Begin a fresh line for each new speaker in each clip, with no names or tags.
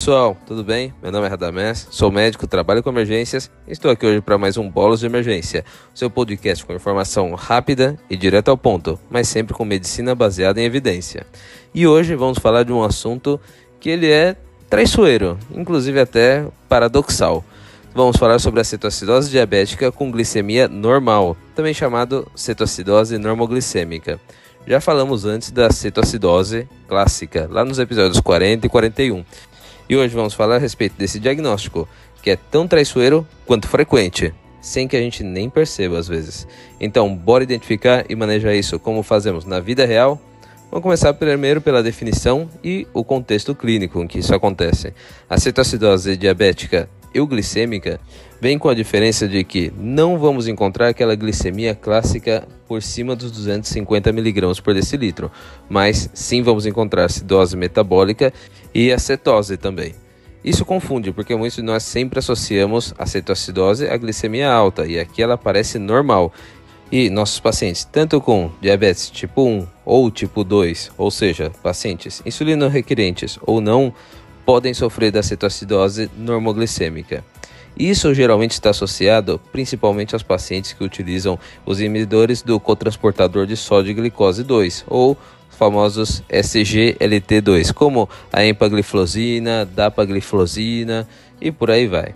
pessoal, tudo bem? Meu nome é Radamés, sou médico, trabalho com emergências e estou aqui hoje para mais um Bolos de Emergência, seu podcast com informação rápida e direto ao ponto, mas sempre com medicina baseada em evidência. E hoje vamos falar de um assunto que ele é traiçoeiro, inclusive até paradoxal. Vamos falar sobre a cetoacidose diabética com glicemia normal, também chamado cetoacidose normoglicêmica. Já falamos antes da cetoacidose clássica, lá nos episódios 40 e 41. E hoje vamos falar a respeito desse diagnóstico, que é tão traiçoeiro quanto frequente, sem que a gente nem perceba às vezes. Então, bora identificar e manejar isso como fazemos na vida real? Vamos começar primeiro pela definição e o contexto clínico em que isso acontece. A cetoacidose diabética euglicêmica vem com a diferença de que não vamos encontrar aquela glicemia clássica por cima dos 250 mg por decilitro, mas sim vamos encontrar acidose metabólica e a cetose também. Isso confunde, porque muitos de nós sempre associamos a cetoacidose à glicemia alta, e aqui ela parece normal. E nossos pacientes, tanto com diabetes tipo 1 ou tipo 2, ou seja, pacientes insulino requerentes ou não, podem sofrer da cetoacidose normoglicêmica. Isso geralmente está associado principalmente aos pacientes que utilizam os inibidores do cotransportador de sódio e glicose 2, ou famosos SGLT2, como a empagliflozina, dapagliflozina e por aí vai.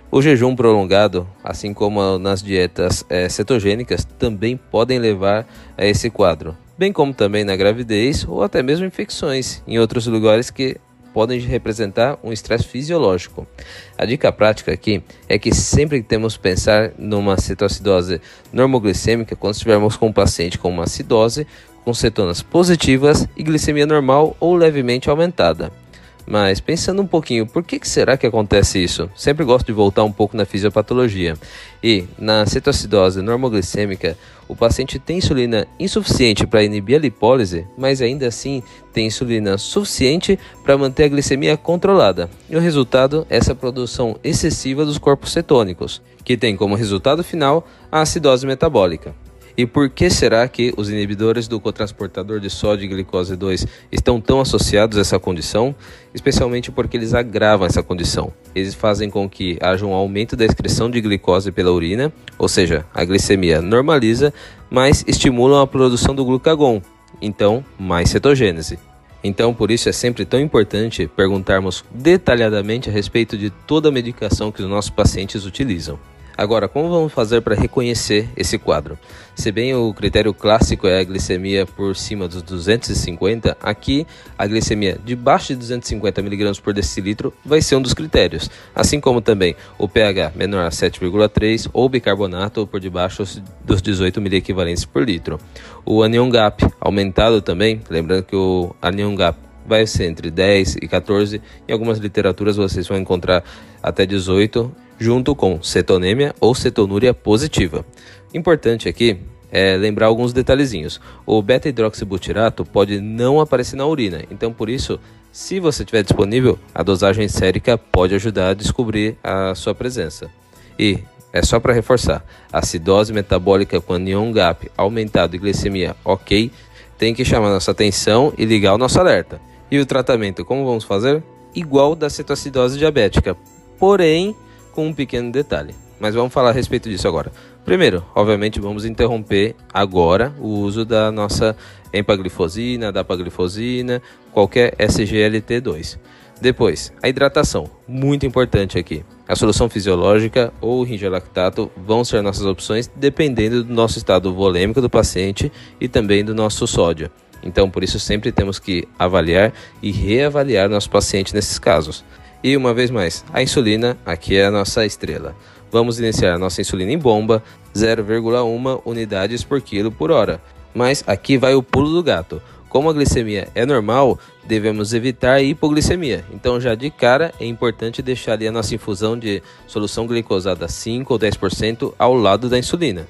O jejum prolongado, assim como nas dietas cetogênicas, também podem levar a esse quadro, bem como também na gravidez ou até mesmo infecções em outros lugares que podem representar um estresse fisiológico. A dica prática aqui é que sempre que temos que pensar numa cetoacidose normoglicêmica quando estivermos com um paciente com uma acidose, com cetonas positivas e glicemia normal ou levemente aumentada. Mas pensando um pouquinho, por que será que acontece isso? Sempre gosto de voltar um pouco na fisiopatologia. E na cetoacidose normoglicêmica, o paciente tem insulina insuficiente para inibir a lipólise, mas ainda assim tem insulina suficiente para manter a glicemia controlada. E o resultado é essa produção excessiva dos corpos cetônicos, que tem como resultado final a acidose metabólica. E por que será que os inibidores do cotransportador de sódio e glicose 2 estão tão associados a essa condição? Especialmente porque eles agravam essa condição. Eles fazem com que haja um aumento da excreção de glicose pela urina, ou seja, a glicemia normaliza, mas estimulam a produção do glucagon, então mais cetogênese. Então, por isso é sempre tão importante perguntarmos detalhadamente a respeito de toda a medicação que os nossos pacientes utilizam. Agora, como vamos fazer para reconhecer esse quadro? Se bem o critério clássico é a glicemia por cima dos 250, aqui a glicemia debaixo de 250 mg por decilitro vai ser um dos critérios, assim como também o pH menor a 7,3 ou bicarbonato por debaixo dos 18 miliequivalentes por litro. O anion gap aumentado também, lembrando que o anion gap vai ser entre 10 e 14, em algumas literaturas vocês vão encontrar até 18, junto com cetonêmia ou cetonúria positiva. Importante aqui é lembrar alguns detalhezinhos. O beta-hidroxibutirato pode não aparecer na urina, então por isso, se você tiver disponível, a dosagem sérica pode ajudar a descobrir a sua presença. E é só para reforçar, a acidose metabólica com anion gap aumentado e glicemia ok, tem que chamar nossa atenção e ligar o nosso alerta. E o tratamento, como vamos fazer? Igual da cetoacidose diabética, porém com um pequeno detalhe. Mas vamos falar a respeito disso agora. Primeiro, obviamente, vamos interromper agora o uso da nossa empagliflozina, dapagliflozina, qualquer SGLT2. Depois, a hidratação, muito importante aqui. A solução fisiológica ou o ringerlactato vão ser nossas opções dependendo do nosso estado volêmico do paciente e também do nosso sódio. Então, por isso, sempre temos que avaliar e reavaliar nosso paciente nesses casos. E uma vez mais, a insulina aqui é a nossa estrela. Vamos iniciar a nossa insulina em bomba, 0,1 unidades por quilo por hora. Mas aqui vai o pulo do gato. Como a glicemia é normal, devemos evitar a hipoglicemia. Então já de cara é importante deixar ali a nossa infusão de solução glicosada 5 ou 10% ao lado da insulina.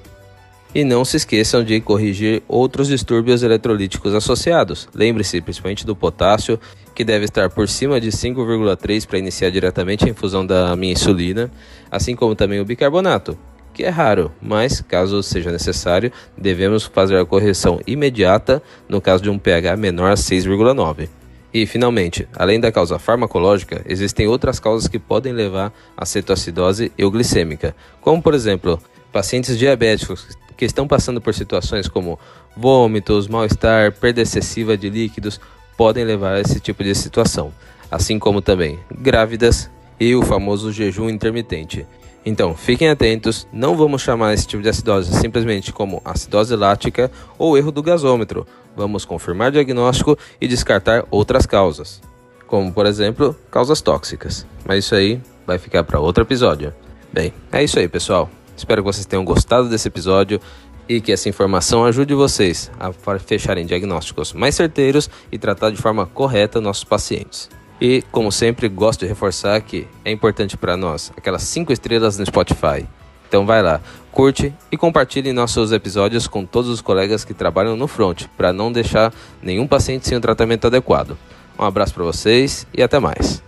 E não se esqueçam de corrigir outros distúrbios eletrolíticos associados. Lembre-se principalmente do potássio, que deve estar por cima de 5,3 para iniciar diretamente a infusão da minha insulina, assim como também o bicarbonato, que é raro, mas caso seja necessário, devemos fazer a correção imediata no caso de um pH menor a 6,9. E, finalmente, além da causa farmacológica, existem outras causas que podem levar à cetoacidose euglicêmica, como, por exemplo, pacientes diabéticos que estão passando por situações como vômitos, mal-estar, perda excessiva de líquidos, podem levar a esse tipo de situação, assim como também grávidas e o famoso jejum intermitente. Então, fiquem atentos, não vamos chamar esse tipo de acidose simplesmente como acidose lática ou erro do gasômetro. Vamos confirmar o diagnóstico e descartar outras causas, como, por exemplo, causas tóxicas. Mas isso aí vai ficar para outro episódio. Bem, é isso aí, pessoal. Espero que vocês tenham gostado desse episódio e que essa informação ajude vocês a fecharem diagnósticos mais certeiros e tratar de forma correta nossos pacientes. E, como sempre, gosto de reforçar que é importante para nós aquelas 5 estrelas no Spotify. Então vai lá, curte e compartilhe nossos episódios com todos os colegas que trabalham no front, para não deixar nenhum paciente sem o tratamento adequado. Um abraço para vocês e até mais.